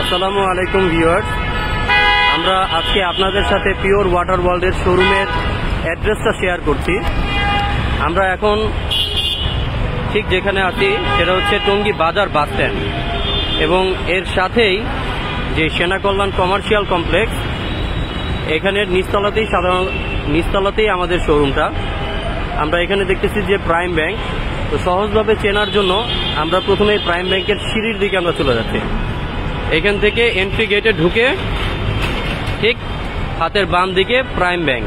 আসসালামু আলাইকুম ভিউয়ার্স, আমরা আজকে আপনাদের সাথে পিওর ওয়াটার ওয়ার্ল্ডের শোরুমের অ্যাড্রেসটা শেয়ার করছি। আমরা এখন ঠিক যেখানে আছি সেটা হচ্ছে টঙ্গী বাজার বাস স্ট্যান্ড এবং এর সাথেই যে সেনা কল্যাণ কমার্শিয়াল কমপ্লেক্স, এখানের নিচতলাতেই আমাদের শোরুমটা। আমরা এখানে দেখতেছি যে প্রাইম ব্যাংক। তো সহজভাবে চেনার জন্য আমরা প্রথমে প্রাইম ব্যাংকের সিঁড়ির দিকে আমরা চলে যাচ্ছি। এখান থেকে এন্ট্রি গেটে ঢুকে ঠিক হাতের বাম দিকে প্রাইম ব্যাংক।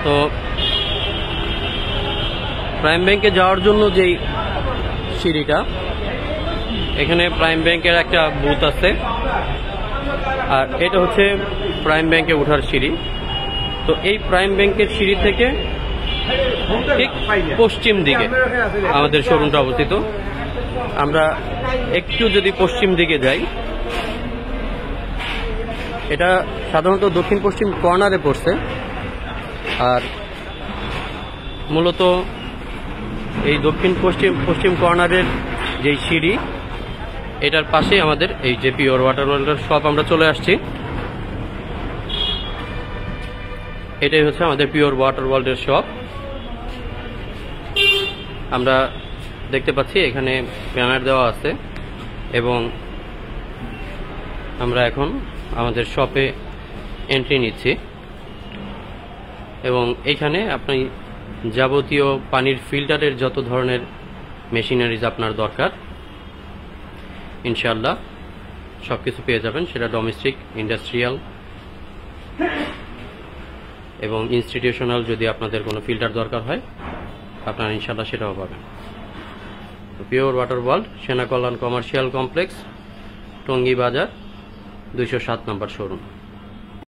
তো প্রাইম ব্যাংকে যাওয়ার জন্য যেই সিঁড়িটা, এখানে প্রাইম ব্যাংকের একটা বুথ আছে, আর এটা হচ্ছে প্রাইম ব্যাংকে ওঠার সিঁড়ি। তো এই প্রাইম ব্যাংকের সিঁড়ি থেকে ঠিক পশ্চিম দিকে আমাদের শোরুমটা অবস্থিত। আমরা একটু যদি পশ্চিম দিকে যাই, এটা সাধারণত দক্ষিণ পশ্চিম কর্নারে পড়ছে, আর মূলত এই দক্ষিণ পশ্চিম কর্নারের যেই সিঁড়ি, এটার পাশে আমাদের এই যে পিওর ওয়াটার ওয়ার্ল্ডের শপ আমরা চলে আসছি। এটাই হচ্ছে আমাদের পিওর ওয়াটার ওয়ার্ল্ডের শপ। আমরা দেখতে পাচ্ছি এখানে ব্যানার দেওয়া আছে এবং আমরা এখন আমাদের শপে এন্ট্রি নিচ্ছি এবং এখানে আপনি যাবতীয় পানির ফিল্টারের যত ধরনের মেশিনারিজ আপনার দরকার ইনশাআল্লাহ সবকিছু পেয়ে যাবেন। সেটা ডোমেস্টিক, ইন্ডাস্ট্রিয়াল এবং ইনস্টিটিউশনাল যদি আপনাদের কোনো ফিল্টার দরকার হয় আপনারা ইনশাআল্লাহ সেটাও পাবেন। পিওর ওয়াটার ওয়ার্ল্ড, সেনা কল্যাণ কমার্শিয়াল কমপ্লেক্স, টঙ্গী বাজার, 207 নম্বর শোরুম।